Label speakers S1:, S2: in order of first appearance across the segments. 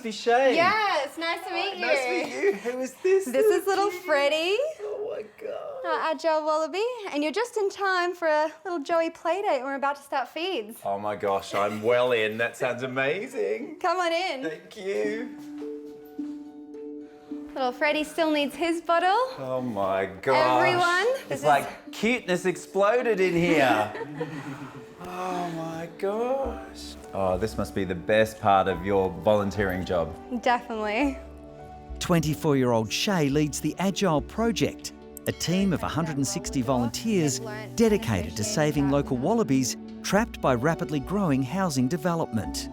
S1: be Shay.
S2: Yes, nice to meet you.
S1: Nice to meet you. Who is this?
S2: This is little Freddie.
S1: Oh my God.
S2: Our Agile Wallaby, and you're just in time for a little Joey play date. We're about to start feeds.
S1: Oh my gosh, I'm well in. That sounds amazing.
S2: Come on in.
S1: Thank you.
S2: Little Freddie still needs his bottle.
S1: Oh my gosh.
S2: Everyone,
S1: It's like cuteness exploded in here. Oh my gosh. Oh, this must be the best part of your volunteering job.
S2: Definitely.
S3: 24-year-old Shay leads the Agile Project, a team of 160 volunteers dedicated to saving local wallabies trapped by rapidly growing housing development.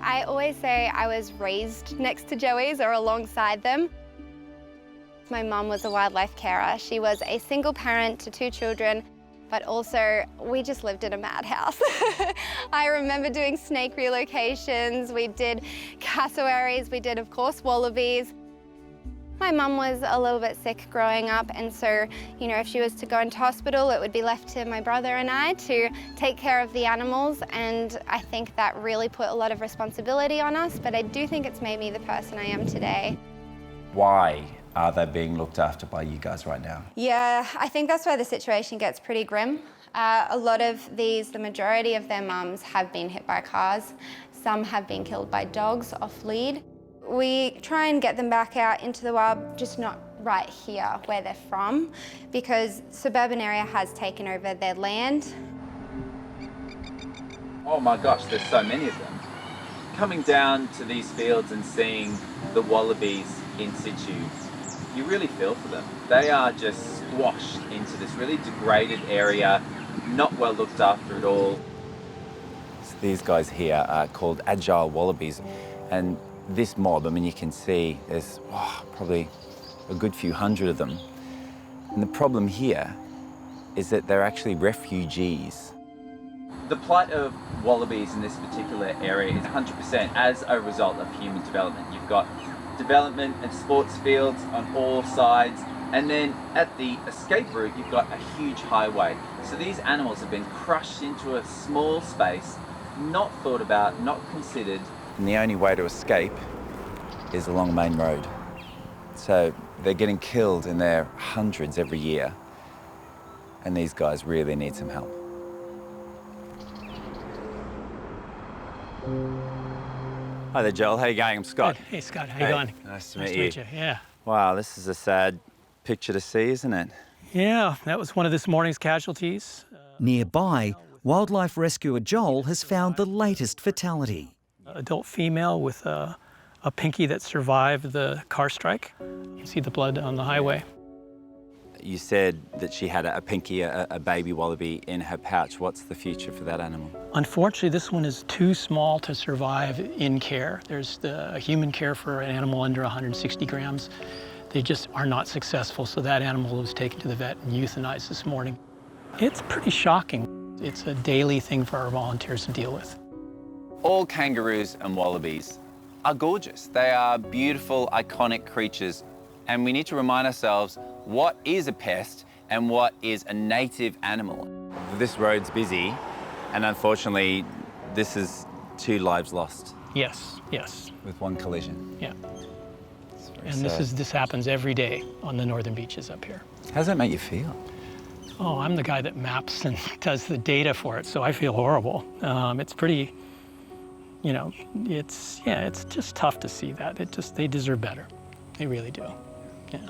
S2: I always say I was raised next to Joeys or alongside them. My mum was a wildlife carer. She was a single parent to 2 children, but also we just lived in a madhouse. I remember doing snake relocations, we did cassowaries, we did, of course, wallabies. My mum was a little bit sick growing up, and so, you know, if she was to go into hospital, it would be left to my brother and I to take care of the animals, and I think that really put a lot of responsibility on us, but I do think it's made me the person I am today.
S1: Why are they being looked after by you guys right now?
S2: Yeah, I think that's where the situation gets pretty grim. A lot of these, the majority of their mums have been hit by cars. Some have been killed by dogs off lead. We try and get them back out into the wild, just not right here where they're from, because suburban area has taken over their land.
S4: Oh my gosh, there's so many of them. Coming down to these fields and seeing the wallabies in situ, you really feel for them. They are just squashed into this really degraded area, not well looked after at all.
S1: So these guys here are called Agile Wallabies, and this mob, I mean, you can see there's probably a good few hundred of them. And the problem here is that they're actually refugees.
S4: The plight of wallabies in this particular area is 100% as a result of human development. You've got development and sports fields on all sides, and then at the escape route, you've got a huge highway. So these animals have been crushed into a small space, not thought about, not considered.
S1: And the only way to escape is along Main Road. So they're getting killed in their hundreds every year, and these guys really need some help. Hi there, Joel. How you going? I'm Scott.
S5: Good. Hey, Scott. How you going?
S1: Nice to
S5: Nice
S1: meet
S5: to
S1: you.
S5: meet you. Yeah.
S1: Wow, this is a sad picture to see, isn't it?
S5: Yeah, that was one of this morning's casualties.
S3: Nearby, wildlife rescuer Joel has found the latest fatality.
S5: Adult female with a pinky that survived the car strike. You see the blood on the highway.
S1: You said that she had a pinky, a baby wallaby in her pouch. What's the future for that animal?
S5: Unfortunately, this one is too small to survive in care. There's the human care for an animal under 160 grams. They just are not successful, so that animal was taken to the vet and euthanized this morning. It's pretty shocking. It's a daily thing for our volunteers to deal with.
S1: All kangaroos and wallabies are gorgeous. They are beautiful, iconic creatures, and we need to remind ourselves what is a pest and what is a native animal. This road's busy, and unfortunately, this is 2 lives lost.
S5: Yes, yes.
S1: With 1 collision.
S5: Yeah.
S1: It's very
S5: And
S1: sad.
S5: this happens every day on the northern beaches up here.
S1: How does that make you feel?
S5: Oh, I'm the guy that maps and does the data for it, so I feel horrible. It's pretty, you know, it's just tough to see that. They deserve better. They really do. Yeah.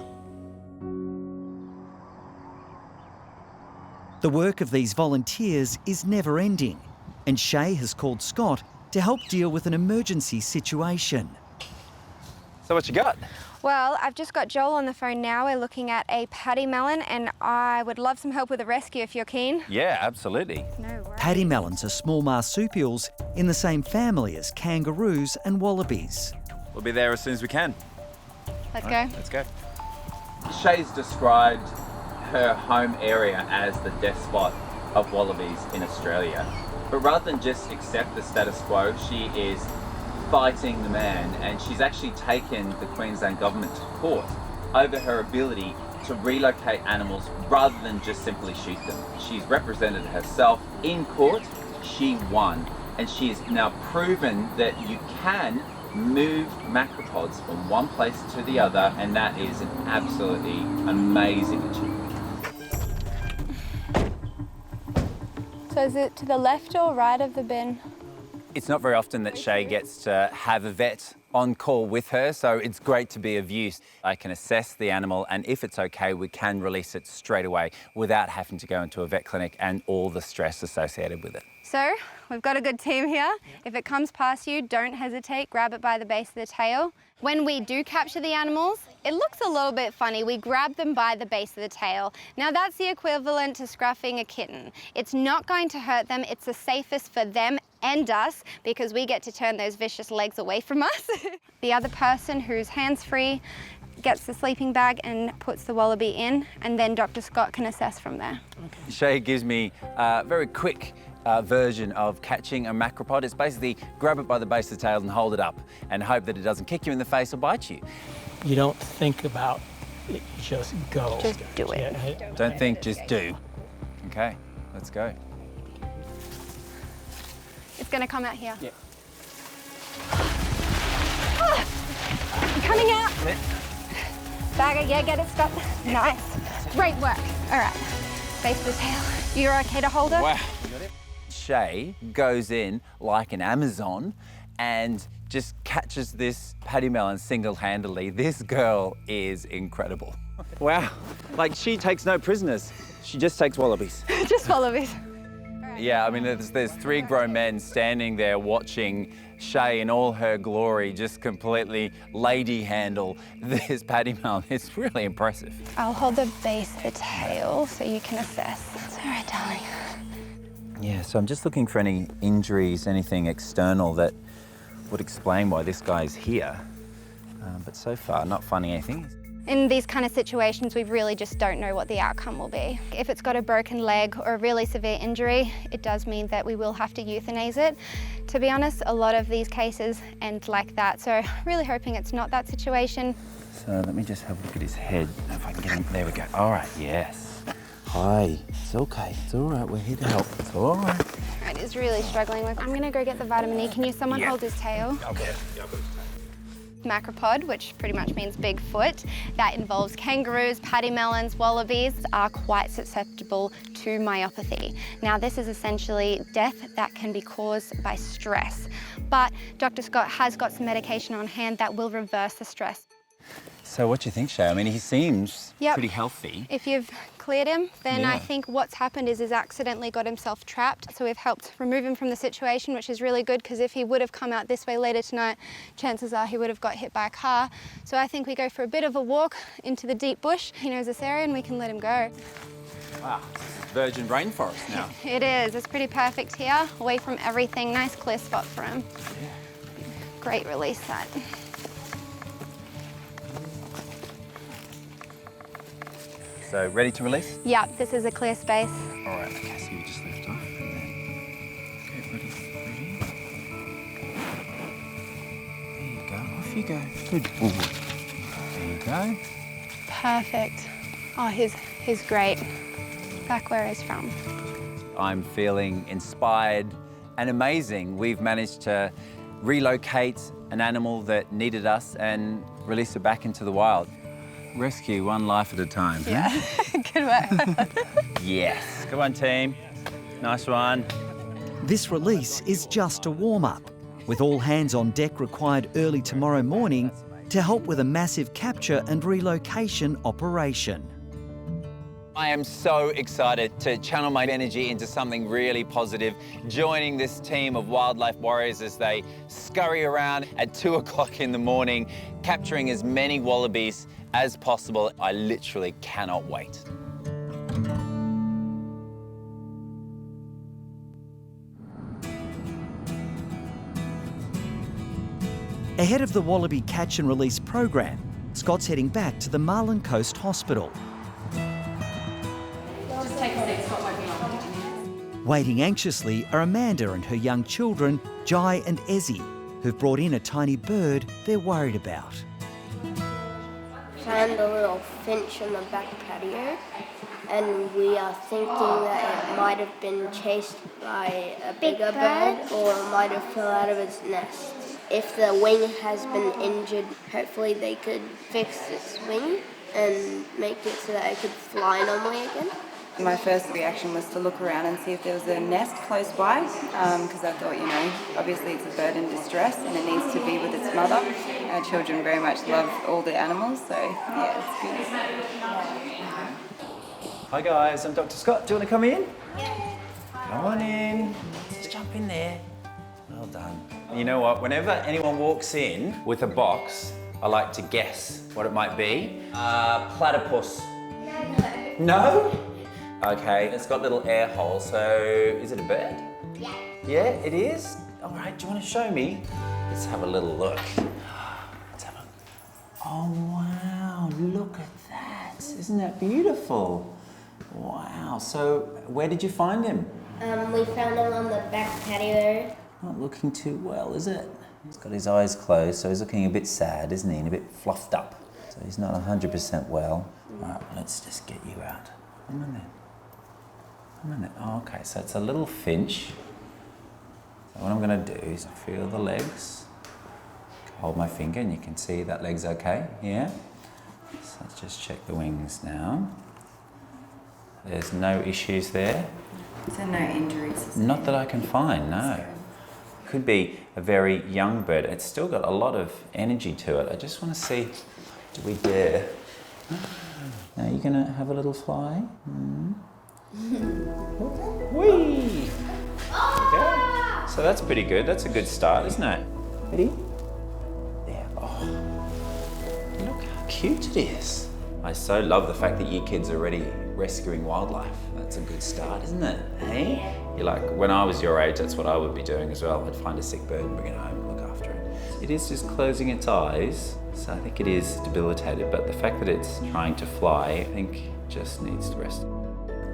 S3: The work of these volunteers is never ending, and Shay has called Scott to help deal with an emergency situation.
S1: So what you got?
S2: Well, I've just got Joel on the phone now. We're looking at a Pademelon, and I would love some help with a rescue if you're keen.
S1: Yeah, absolutely.
S2: No worries.
S3: Pademelons are small marsupials in the same family as kangaroos and wallabies.
S1: We'll be there as soon as we can.
S2: Let's
S1: All
S2: go.
S1: right, let's go.
S4: Shay's described her home area as the death spot of wallabies in Australia. But rather than just accept the status quo, she is fighting the man, and she's actually taken the Queensland government to court over her ability to relocate animals rather than just simply shoot them. She's represented herself in court, she won, and she has now proven that you can move macropods from one place to the other, and that is an absolutely amazing achievement.
S2: So is it to the left or right of the bin?
S1: It's not very often that Shay gets to have a vet on call with her, so it's great to be of use. I can assess the animal, and if it's okay, we can release it straight away without having to go into a vet clinic and all the stress associated with it.
S2: So we've got a good team here. If it comes past you, don't hesitate, grab it by the base of the tail. When we do capture the animals, it looks a little bit funny. We grab them by the base of the tail. Now that's the equivalent to scruffing a kitten. It's not going to hurt them. It's the safest for them and us because we get to turn those vicious legs away from us. The other person who's hands-free gets the sleeping bag and puts the wallaby in, and then Dr. Scott can assess from there.
S1: Okay. Shay gives me a very quick version of catching a macropod. It's basically grab it by the base of the tail and hold it up and hope that it doesn't kick you in the face or bite you.
S5: You don't think about it, just go.
S2: Just do it.
S5: Yeah.
S1: Don't think, just do. Okay, let's go.
S2: It's going to come out here.
S5: Yeah.
S2: Oh, I'm coming out. Bagger, yeah, get it, stop. Nice. Great work. All right, base of the tail. You're okay to hold her?
S1: Wow. Shay goes in like an Amazon and just catches this Pademelon single-handedly. This girl is incredible. Wow, like she takes no prisoners. She just takes wallabies.
S2: Just wallabies.
S1: Yeah, I mean, there's three grown men standing there watching Shay in all her glory just completely lady handle this Pademelon. It's really impressive.
S2: I'll hold the base of the tail so you can assess. It's all right, darling.
S1: Yeah, so I'm just looking for any injuries, anything external that would explain why this guy's here. But so far, not finding anything.
S2: In these kind of situations, we really just don't know what the outcome will be. If it's got a broken leg or a really severe injury, it does mean that we will have to euthanize it. To be honest, a lot of these cases end like that, so really hoping it's not that situation.
S1: So let me just have a look at his head, if I can get him. There we go. All right, yes. Hi, it's okay. It's all right, we're here to help. It's all right.
S2: All right, he's really struggling with. I'm gonna go get the vitamin E. Can someone hold his tail?
S1: Okay.
S2: Macropod, which pretty much means big foot, that involves kangaroos, pademelons, wallabies, are quite susceptible to myopathy. Now, this is essentially death that can be caused by stress, but Dr. Scott has got some medication on hand that will reverse the stress.
S1: So what do you think, Shay? I mean, he seems pretty healthy.
S2: If you've cleared him, then
S1: Yeah.
S2: I think what's happened is he's accidentally got himself trapped. So we've helped remove him from the situation, which is really good, because if he would have come out this way later tonight, chances are he would have got hit by a car. So I think we go for a bit of a walk into the deep bush. He knows this area and we can let him go.
S1: Wow, this is virgin rainforest now.
S2: It is. It's pretty perfect here, away from everything. Nice clear spot for him.
S1: Yeah.
S2: Great release that.
S1: So ready to release?
S2: Yeah, this is a clear space.
S1: All right, okay, so you just lift off and then... Okay, ready? There you go, off you go. Good. Ooh. There you go.
S2: Perfect. Oh, he's great. Back where he's from.
S1: I'm feeling inspired and amazing. We've managed to relocate an animal that needed us and release it back into the wild. Rescue one life at a time.
S2: Yeah, good work.
S1: Yes. Come on, team. Nice one.
S3: This release is just a warm-up, with all hands on deck required early tomorrow morning to help with a massive capture and relocation operation.
S1: I am so excited to channel my energy into something really positive, joining this team of wildlife warriors as they scurry around at 2 o'clock in the morning, capturing as many wallabies as possible. I literally cannot wait.
S3: Ahead of the Wallaby Catch and Release program, Scott's heading back to the Marlin Coast Hospital. Waiting anxiously are Amanda and her young children, Jai and Ezzy, who've brought in a tiny bird they're worried about.
S6: Found a little finch on the back patio, and we are thinking that it might have been chased by a bigger bird or might have fell out of its nest. if the wing has been injured, hopefully they could fix its wing and make it so that it could fly normally again.
S7: My first reaction was to look around and see if there was a nest close by, because I thought, obviously it's a bird in distress and it needs to be with its mother. Our children very much love all the animals, so yeah, it's good.
S3: Hi guys, I'm Dr. Scott. Do you want to come in? Yeah. Come on in. Let's jump in there. Well done. You know what? Whenever anyone walks in with a box, I like to guess what it might be. Platypus. No? Okay, it's got little air holes, so is it a bird?
S6: Yeah.
S3: Yeah, it is? All right, do you want to show me? Let's have a little look. Let's have a... Oh, wow, look at that. Isn't that beautiful? Wow, so where did you find him?
S6: We found him on the back patio.
S3: Not looking too well, is it? He's got his eyes closed, so he's looking a bit sad, isn't he? And a bit fluffed up. So he's not 100% well. All right, let's just get you out. Come on then. Come on then. Oh, okay, so it's a little finch. So what I'm going to do is feel the legs. Hold my finger and you can see that leg's okay, yeah? So let's just check the wings now. There's no issues there.
S7: So no injuries?
S3: Not that I can find, no. Could be a very young bird. It's still got a lot of energy to it. I just want to see, do we dare? Now you're going to have a little fly. Whee! Okay. So that's pretty good. That's a good start, isn't it? Ready? There. Oh, look how cute it is. I so love the fact that you kids are already rescuing wildlife. That's a good start, isn't it? Hey? You're like, when I was your age, that's what I would be doing as well. I'd find a sick bird and bring it home and look after it. It is just closing its eyes, so I think it is debilitated, but the fact that it's trying to fly, I think just needs to rest.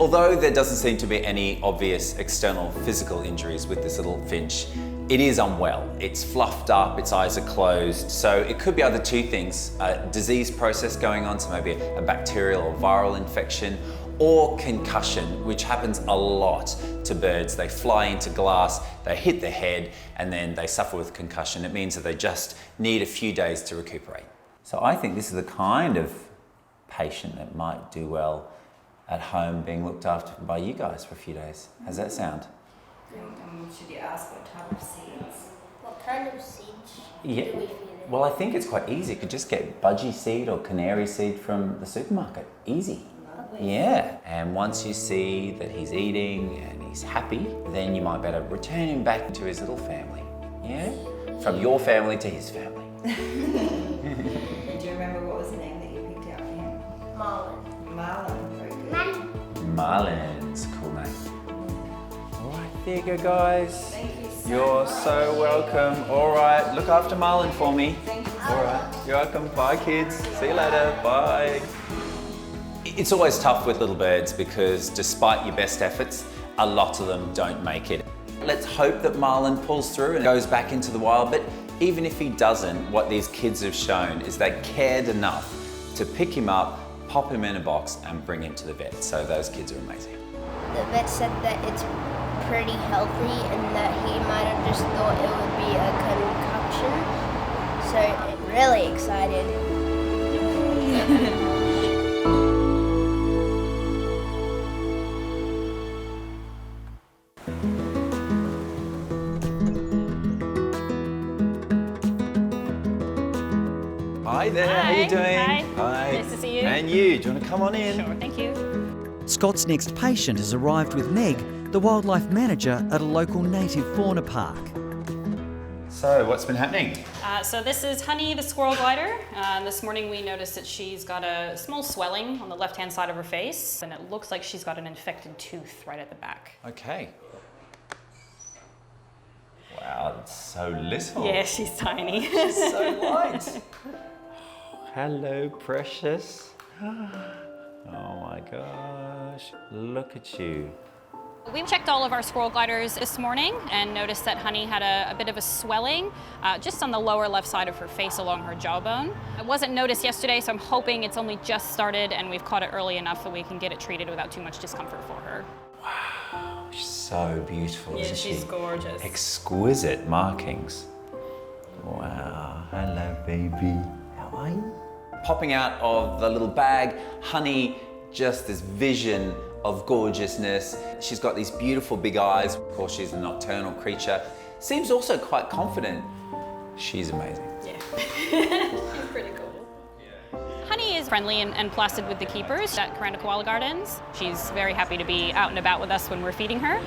S3: Although there doesn't seem to be any obvious external physical injuries with this little finch, it is unwell. It's fluffed up, its eyes are closed, so it could be either two things, a disease process going on, so maybe a bacterial or viral infection, or concussion, which happens a lot to birds. They fly into glass, they hit the head, and then they suffer with concussion. It means that they just need a few days to recuperate. So I think this is the kind of patient that might do well at home being looked after by you guys for a few days. How's that sound?
S7: Should you ask what type of seeds?
S6: What kind of seeds
S3: Yeah.
S6: do we feed it?
S3: Well, I think it's quite easy. You could just get budgie seed or canary seed from the supermarket. Easy. Yeah, and once you see that he's eating and he's happy, then you might better return him back to his little family. Yeah? From your family to his family.
S7: Do you remember what was the name that you picked out for him?
S6: Marlin.
S7: Marlin, very good.
S3: Marlin's a cool name. All right, there you go, guys.
S7: Thank you so
S3: You're
S7: much.
S3: so welcome. All right, look after Marlin for me.
S7: Thank you so
S3: All right, you're welcome. Bye, kids. See you later. Bye. It's always tough with little birds because despite your best efforts, a lot of them don't make it. Let's hope that Marlin pulls through and goes back into the wild, but even if he doesn't, what these kids have shown is they cared enough to pick him up, pop him in a box and bring him to the vet. So those kids are amazing.
S6: The vet said that it's pretty healthy and that he might have just thought it would be a concussion. So I'm really excited.
S3: Hi there, how you doing? Hi.
S8: Nice to see you.
S3: And you, do you want to come on in?
S8: Sure, thank you.
S3: Scott's next patient has arrived with Meg, the wildlife manager at a local native fauna park. So, what's been happening?
S8: So this is Honey, the squirrel glider. This morning we noticed that she's got a small swelling on the left-hand side of her face, and it looks like she's got an infected tooth right at the back.
S3: Okay. Wow, it's so little.
S8: Yeah, she's tiny.
S3: She's so light. Hello, precious. Oh my gosh, look at you.
S8: We checked all of our squirrel gliders this morning and noticed that Honey had a bit of a swelling just on the lower left side of her face along her jawbone. It wasn't noticed yesterday, so I'm hoping it's only just started and we've caught it early enough that we can get it treated without too much discomfort for her.
S3: Wow, she's so beautiful, isn't she?
S8: she's gorgeous.
S3: Exquisite markings.
S1: Wow, hello baby. How are you? Popping out of the little bag, Honey, just this vision of gorgeousness. She's got these beautiful big eyes. Of course, she's a nocturnal creature. Seems also quite confident. She's amazing.
S8: Yeah, she's pretty cool. Honey is friendly and placid with the keepers at Karanda Koala Gardens. She's very happy to be out and about with us when we're feeding her.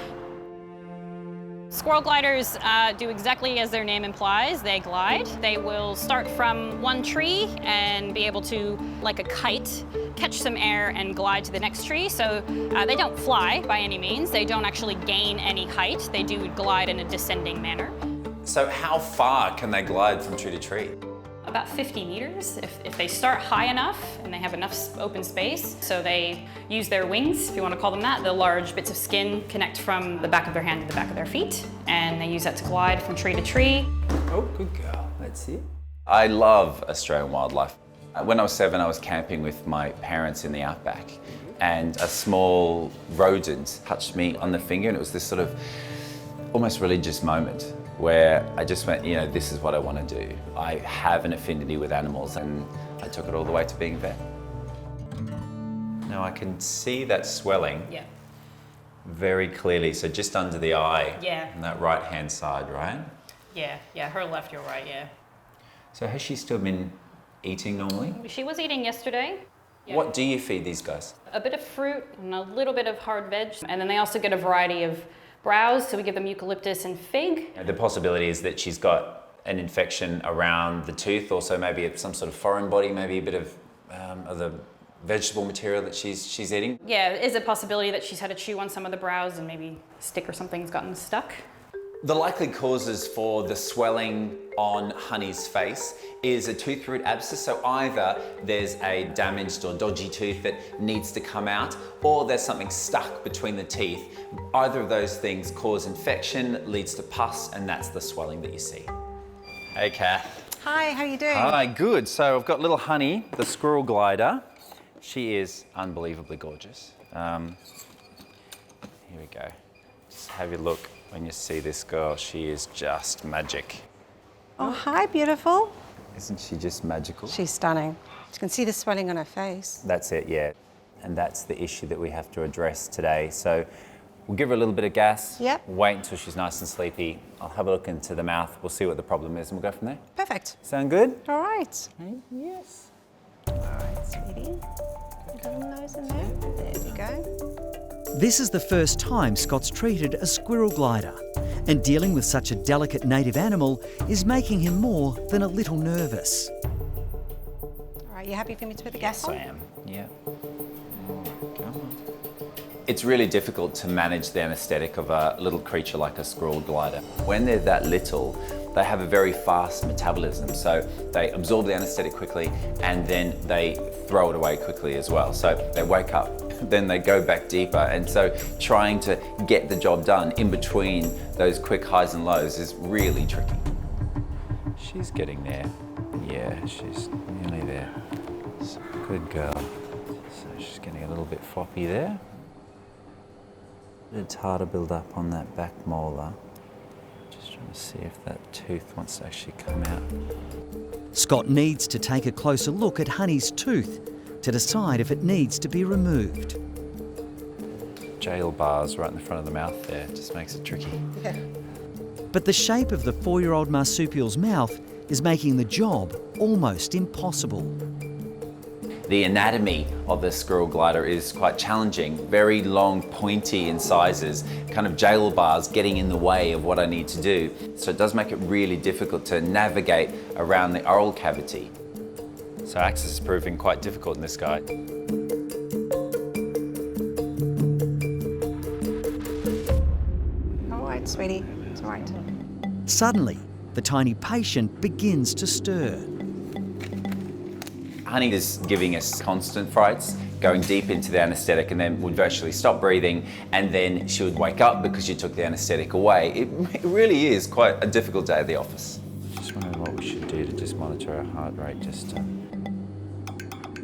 S8: Squirrel gliders do exactly as their name implies. They glide. They will start from one tree and be able to, like a kite, catch some air and glide to the next tree. So they don't fly by any means. They don't actually gain any height. They do glide in a descending manner.
S1: So how far can they glide from tree to tree?
S8: About 50 meters if they start high enough and they have enough open space. So they use their wings, if you want to call them that. The large bits of skin connect from the back of their hand to the back of their feet, and they use that to glide from tree to tree.
S1: Oh, good girl. Let's see it. I love Australian wildlife. When I was 7, I was camping with my parents in the outback, and a small rodent touched me on the finger, and it was this sort of almost religious moment where I just went, you know, this is what I want to do. I have an affinity with animals, and I took it all the way to being a vet. Now I can see that swelling very clearly, so just under the eye on that right-hand side, right?
S8: Yeah, her left, your right, yeah.
S1: So has she still been eating normally?
S8: She was eating yesterday. Yeah.
S1: What do you feed these guys?
S8: A bit of fruit and a little bit of hard veg, and then they also get a variety of browse, so we give them eucalyptus and fig.
S1: The possibility is that she's got an infection around the tooth, also maybe it's some sort of foreign body, maybe a bit of the vegetable material that she's eating.
S8: Yeah, it is a possibility that she's had to chew on some of the browse and maybe a stick or something's gotten stuck.
S1: The likely causes for the swelling on Honey's face is a tooth root abscess. So either there's a damaged or dodgy tooth that needs to come out, or there's something stuck between the teeth. Either of those things cause infection, leads to pus, and that's the swelling that you see. Hey, Kath.
S9: Hi, how are you doing?
S1: Hi, good. So I've got little Honey, the squirrel glider. She is unbelievably gorgeous. Here we go. Just have a look. When you see this girl, she is just magic.
S9: Oh, hi, beautiful.
S1: Isn't she just magical?
S9: She's stunning. You can see the swelling on her face.
S1: That's it, yeah. And that's the issue that we have to address today. So we'll give her a little bit of gas.
S9: Yep.
S1: Wait until she's nice and sleepy. I'll have a look into the mouth. We'll see what the problem is and we'll go from there.
S9: Perfect.
S1: Sound good?
S9: All right.
S1: Yes.
S9: All right, sweetie. Put a little nose in there. There we go.
S3: This is the first time Scott's treated a squirrel glider, and dealing with such a delicate native animal is making him more than a little nervous.
S9: All right, you happy for me to put the gas on?
S1: I am, yeah. Come on. It's really difficult to manage the anaesthetic of a little creature like a squirrel glider. When they're that little, they have a very fast metabolism, so they absorb the anaesthetic quickly and then they throw it away quickly as well. So they wake up, then they go back deeper, and so trying to get the job done in between those quick highs and lows is really tricky. She's getting there. Yeah, she's nearly there. So, good girl. So she's getting a little bit floppy there. It's hard to build up on that back molar. Just trying to see if that tooth wants to actually come out.
S3: Scott needs to take a closer look at Honey's tooth to decide if it needs to be removed.
S1: Jail bars right in the front of the mouth there just makes it tricky.
S9: Yeah.
S3: But the shape of the 4-year-old marsupial's mouth is making the job almost impossible.
S1: The anatomy of the squirrel glider is quite challenging, very long, pointy in sizes, kind of jail bars getting in the way of what I need to do. So it does make it really difficult to navigate around the oral cavity. So access is proving quite difficult in this guy.
S9: All right, sweetie. It's all right.
S3: Suddenly, the tiny patient begins to stir.
S1: Honey is giving us constant frights, going deep into the anaesthetic, and then would virtually stop breathing, and then she would wake up because you took the anaesthetic away. It really is quite a difficult day at the office. Just wondering what we should do to just monitor her heart rate.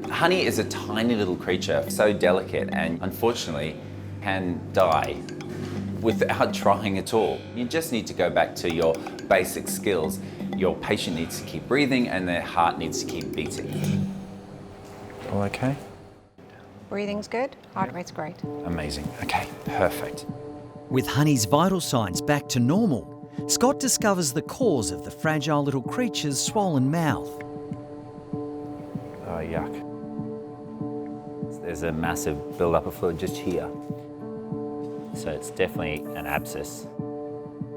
S1: Honey is a tiny little creature, so delicate, and unfortunately can die without trying at all. You just need to go back to your basic skills. Your patient needs to keep breathing and their heart needs to keep beating. All okay?
S9: Breathing's good, heart rate's great.
S1: Amazing. Okay, perfect.
S3: With Honey's vital signs back to normal, Scott discovers the cause of the fragile little creature's swollen mouth.
S1: Oh, yuck. There's a massive build-up of fluid just here. So it's definitely an abscess.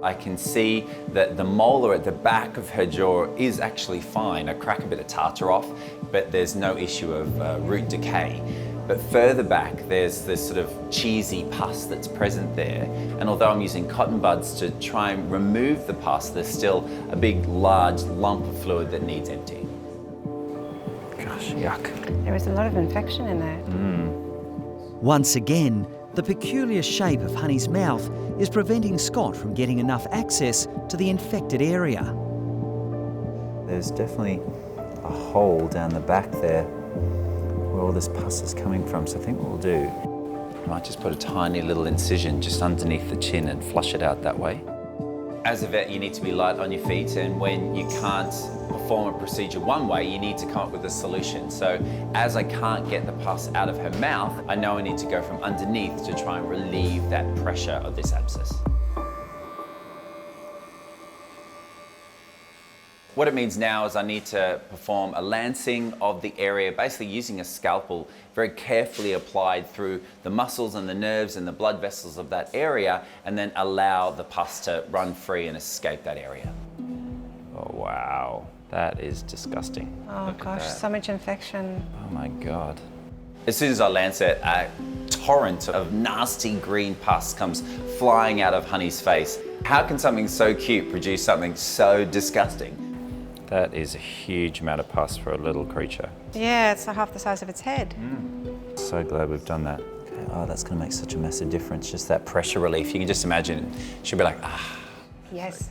S1: I can see that the molar at the back of her jaw is actually fine. I crack a bit of tartar off, but there's no issue of root decay. But further back, there's this sort of cheesy pus that's present there. And although I'm using cotton buds to try and remove the pus, there's still a big, large lump of fluid that needs emptying. Gosh, yuck.
S9: There was a lot of infection in there.
S3: Once again, the peculiar shape of Honey's mouth is preventing Scott from getting enough access to the infected area.
S1: There's definitely a hole down the back there where all this pus is coming from. So I think what we'll do, I might just put a tiny little incision just underneath the chin and flush it out that way. As a vet, you need to be light on your feet, and when you can't perform a procedure one way, you need to come up with a solution. So as I can't get the pus out of her mouth, I know I need to go from underneath to try and relieve that pressure of this abscess. What it means now is I need to perform a lancing of the area, basically using a scalpel, very carefully applied through the muscles and the nerves and the blood vessels of that area, and then allow the pus to run free and escape that area. Oh, wow. That is disgusting.
S9: Oh gosh, so much infection.
S1: Oh my God. As soon as I lance it, a torrent of nasty green pus comes flying out of Honey's face. How can something so cute produce something so disgusting? That is a huge amount of pus for a little creature.
S9: Yeah, it's half the size of its head.
S1: So glad we've done that. Okay. Oh, that's going to make such a massive difference, just that pressure relief. You can just imagine, she'll be like, ah.
S9: Yes.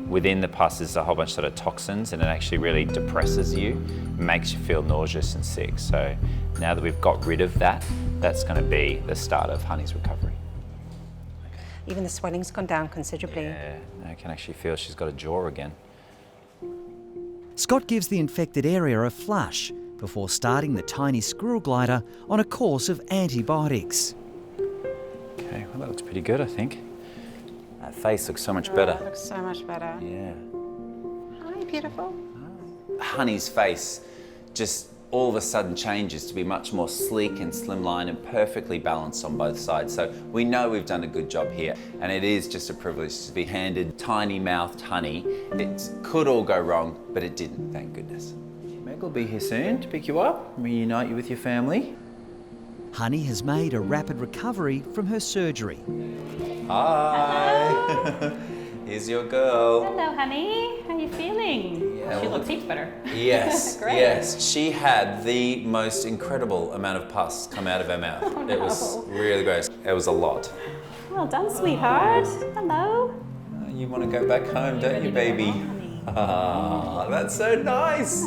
S1: Within the pus is a whole bunch of toxins, and it actually really depresses you, makes you feel nauseous and sick. So now that we've got rid of that, that's going to be the start of Honey's recovery.
S9: Even the swelling's gone down considerably.
S1: Yeah, I can actually feel she's got a jaw again.
S3: Scott gives the infected area a flush before starting the tiny squirrel glider on a course of antibiotics.
S1: Okay, well that looks pretty good, I think. That face looks so much better.
S9: It looks so much better.
S1: Yeah.
S9: Hi, beautiful.
S1: Honey's face just all of a sudden changes to be much more sleek and slimline and perfectly balanced on both sides. So we know we've done a good job here, and it is just a privilege to be handed tiny-mouthed Honey. It could all go wrong, but it didn't, thank goodness. Meg will be here soon to pick you up and reunite you with your family.
S3: Honey has made a rapid recovery from her surgery.
S1: Hi! Here's your girl.
S8: Hello, honey. How are you feeling?
S1: Yeah,
S8: She looks heaps better.
S1: Yes,
S8: Great.
S1: yes. She had the most incredible amount of pus come out of her mouth.
S8: Oh,
S1: It was really gross. It was a lot.
S8: Well done, sweetheart. Hello.
S1: You want to go back home, don't you, baby? Ah, that's so nice.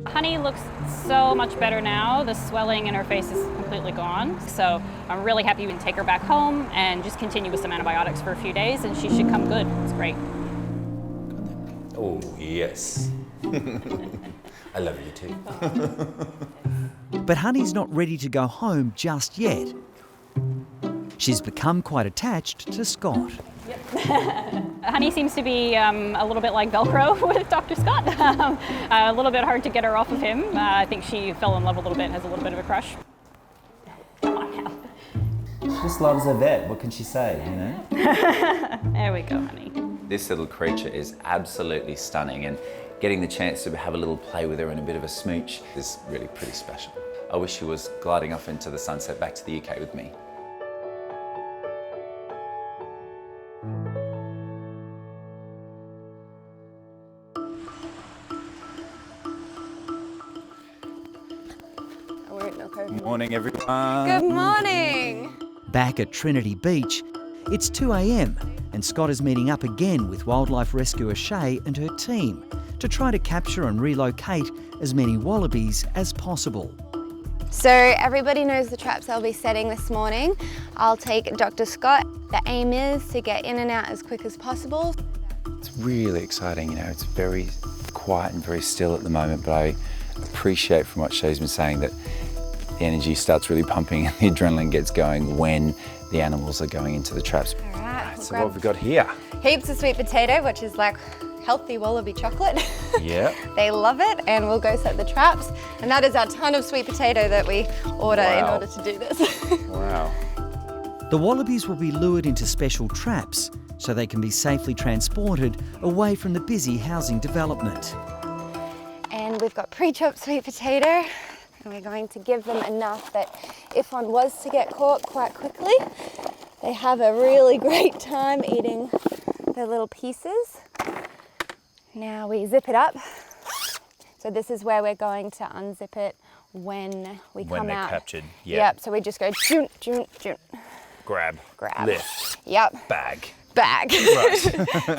S8: Honey looks so much better now. The swelling in her face is completely gone. So I'm really happy we can take her back home and just continue with some antibiotics for a few days, and she should come good. It's great.
S1: Oh, yes. I love you too.
S3: But Honey's not ready to go home just yet. She's become quite attached to Scott.
S8: Honey seems to be a little bit like Velcro with Dr. Scott. A little bit hard to get her off of him. I think she fell in love a little bit, has a little bit of a crush. Come on now.
S1: She just loves her vet. What can she say, you know?
S8: There we go, honey.
S1: This little creature is absolutely stunning, and getting the chance to have a little play with her and a bit of a smooch is really pretty special. I wish she was gliding off into the sunset back to the UK with me. Good morning, everyone.
S2: Good morning.
S3: Back at Trinity Beach, it's 2 a.m. and Scott is meeting up again with wildlife rescuer Shay and her team to try to capture and relocate as many wallabies as possible.
S2: So everybody knows the traps I'll be setting this morning. I'll take Dr. Scott. The aim is to get in and out as quick as possible.
S1: It's really exciting, you know, it's very quiet and very still at the moment, but I appreciate from what Shay's been saying that the energy starts really pumping and the adrenaline gets going when the animals are going into the traps.
S2: All right,
S1: So what have we got here?
S2: heaps of sweet potato, which is like healthy wallaby chocolate.
S1: Yeah.
S2: They love it, and we'll go set the traps. And that is our ton of sweet potato that we order in order to do this.
S1: Wow.
S3: The wallabies will be lured into special traps so they can be safely transported away from the busy housing development.
S2: And we've got pre-chopped sweet potato, and we're going to give them enough that if one was to get caught quite quickly, they have a really great time eating the little pieces. Now we zip it up. So this is where we're going to unzip it when we come out.
S1: When they're captured,
S2: Yep, so we just go joon, joon, joon.
S1: Grab, lift,
S2: Yep,
S1: bag.
S2: bag.
S1: Right.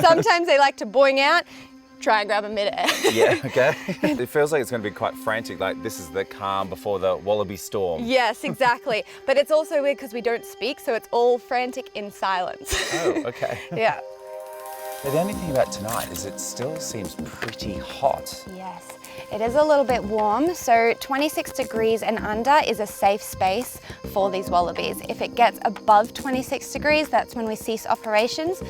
S2: Sometimes they like to boing out, try and grab a midair.
S1: Yeah, okay. It feels like it's going to be quite frantic, like this is the calm before the wallaby storm.
S2: Yes, exactly. But it's also weird because we don't speak, so it's all frantic in silence.
S1: Oh, okay.
S2: Yeah.
S1: The only thing about tonight is it still seems pretty hot.
S2: Yes, it is a little bit warm, so 26 degrees and under is a safe space for these wallabies. If it gets above 26 degrees, that's when we cease operations.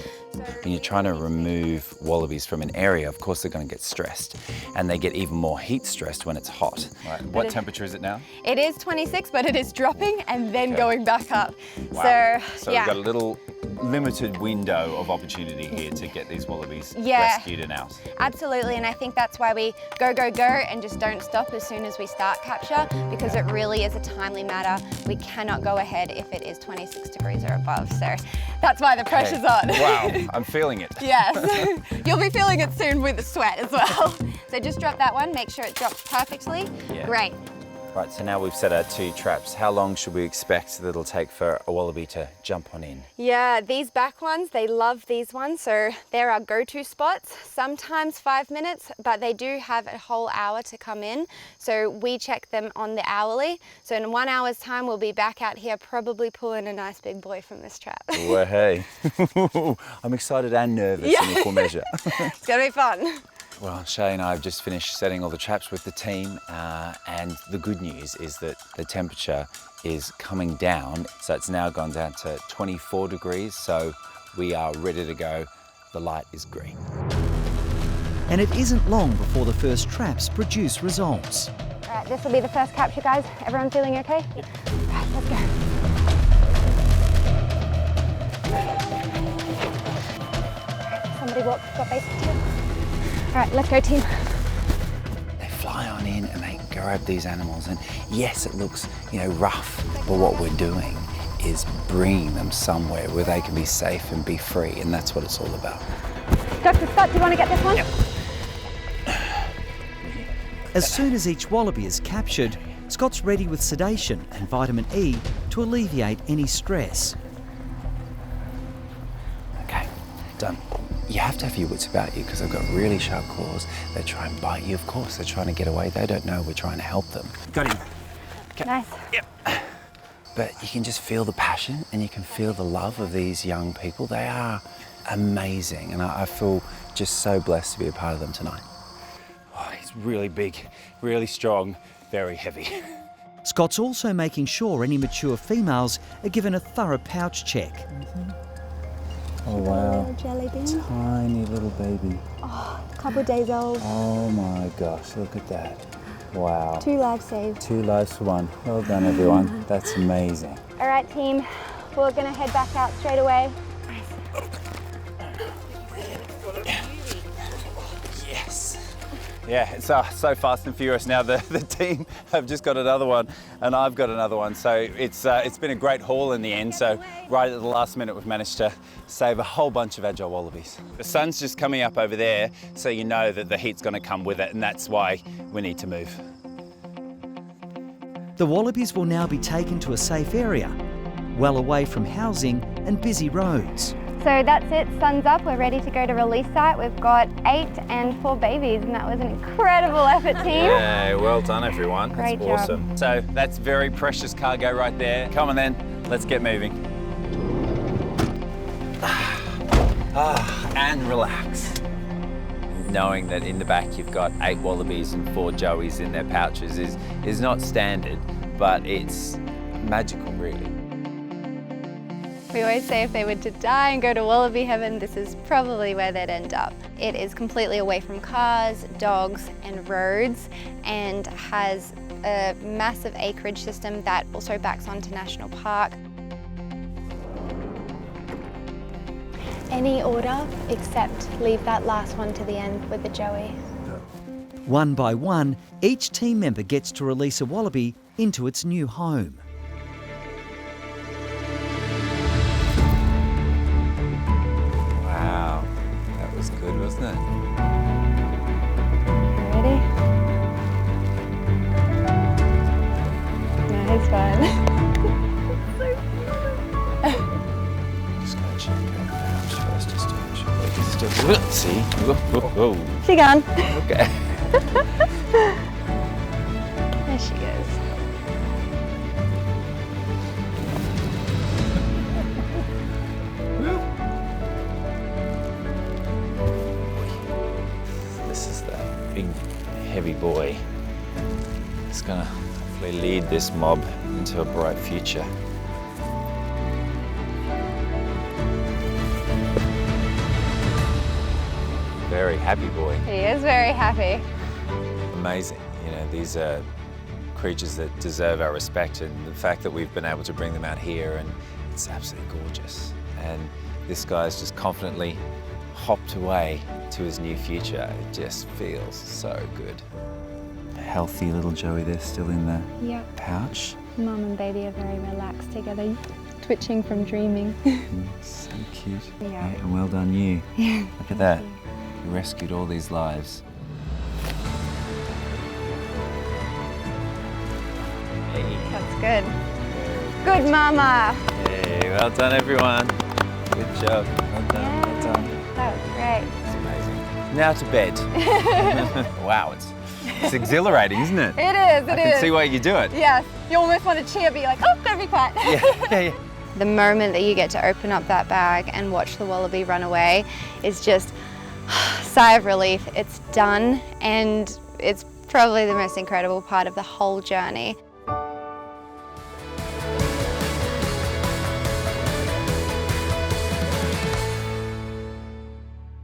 S1: When you're trying to remove wallabies from an area, of course they're going to get stressed, and they get even more heat stressed when it's hot. Right. What temperature is it now?
S2: It is 26, but it is dropping and then going back up.
S1: Wow. So
S2: yeah.
S1: we've got a little limited window of opportunity here to get these wallabies rescued and out.
S2: Absolutely, and I think that's why we go, go, go and just don't stop as soon as we start capture, because it really is a timely matter. We cannot go ahead if it is 26 degrees or above, so that's why the pressure's on.
S1: Wow, I'm feeling it.
S2: Yes, you'll be feeling it soon with the sweat as well. So just drop that one, make sure it drops perfectly.
S1: Yeah.
S2: Great.
S1: Right, so now we've set our 2 traps. How long should we expect that it'll take for a wallaby to jump on in?
S2: Yeah, these back ones, they love these ones, so they're our go-to spots. Sometimes 5 minutes, but they do have a whole hour to come in. So we check them on the hourly. So in 1 hour's time, we'll be back out here probably pulling a nice big boy from this trap.
S1: Well, hey, I'm excited and nervous in equal measure.
S2: It's gonna be fun.
S1: Well, Shay and I have just finished setting all the traps with the team, and the good news is that the temperature is coming down, so it's now gone down to 24 degrees, so we are ready to go. The light is green.
S3: And it isn't long before the first traps produce results.
S2: All right, this will be the first capture, guys. Everyone feeling okay? Yep. All right, let's go. Somebody got basic too. All right, let's go, team.
S1: They fly on in and they grab these animals, and yes, it looks, you know, rough, but what we're doing is bringing them somewhere where they can be safe and be free, and that's what it's all about.
S2: Dr. Scott, do you want to get this one?
S1: Yep.
S3: As soon as each wallaby is captured, Scott's ready with sedation and vitamin E to alleviate any stress.
S1: Okay, done. You have to have your wits about you because they've got really sharp claws. They try and bite you, of course. They're trying to get away. They don't know we're trying to help them. Got him. Okay.
S2: Nice.
S1: Yep. But you can just feel the passion and you can feel the love of these young people. They are amazing, and I feel just so blessed to be a part of them tonight. Oh, he's really big, really strong, very heavy.
S3: Scott's also making sure any mature females are given a thorough pouch check.
S1: Oh wow,
S2: jelly bean.
S1: tiny little baby.
S2: Oh, a couple of days old.
S1: Oh my gosh, look at that. Wow.
S2: 2 lives saved.
S1: 2 lives for 1. Well done, everyone. That's amazing.
S2: All right, team. We're gonna head back out straight away.
S1: Yes. Yeah, it's so fast and furious now. The team have just got another one, and I've got another one. So it's been a great haul in the end. So right at the last minute, we've managed to save a whole bunch of Agile wallabies. The sun's just coming up over there, so you know that the heat's going to come with it, and that's why we need to move.
S3: The wallabies will now be taken to a safe area, well away from housing and busy roads.
S2: So that's it, sun's up, we're ready to go to release site. We've got 8 and 4 babies, and that was an incredible effort, team.
S1: Yeah, well done, everyone.
S2: Great
S1: that's
S2: job.
S1: Awesome. So that's very precious cargo right there. Come on then, let's get moving. And relax. knowing that in the back you've got 8 wallabies and 4 joeys in their pouches is not standard, but it's magical, really.
S2: We always say if they were to die and go to wallaby heaven, this is probably where they'd end up. It is completely away from cars, dogs and roads, and has a massive acreage system that also backs onto National Park. Any order except leave that last one to the end with the joey.
S3: One by one, each team member gets to release a wallaby into its new home.
S1: Wow, that was good, wasn't it?
S2: Ready? No, he's fine.
S1: Just gonna check her pouch first, just to make sure we can still see. Whoa.
S2: She gone.
S1: Okay.
S2: There she goes.
S1: This is the big, heavy boy. He's gonna hopefully lead this mob into a bright future. Very happy boy.
S2: He is very happy.
S1: Amazing. You know, these are creatures that deserve our respect, and the fact that we've been able to bring them out here, and it's absolutely gorgeous. And this guy's just confidently hopped away to his new future. It just feels so good. A healthy little joey there still in the
S2: Yep.
S1: pouch.
S2: Mum and baby are very relaxed together, twitching from dreaming.
S1: So cute.
S2: Yeah.
S1: And well done you.
S2: Yeah.
S1: Look at that. You rescued all these lives. Hey.
S2: That's good. Good mama.
S1: Hey, well done everyone. Good job. Well done, well done.
S2: That was great.
S1: It's amazing. Now to bed. Wow, it's exhilarating, isn't it?
S2: It is,
S1: I can see why you do it.
S2: Yes, you almost want to cheer, but you're like, oh, gotta be quiet.
S1: Yeah.
S2: The moment that you get to open up that bag and watch the wallaby run away is just sigh of relief. It's done, and it's probably the most incredible part of the whole journey.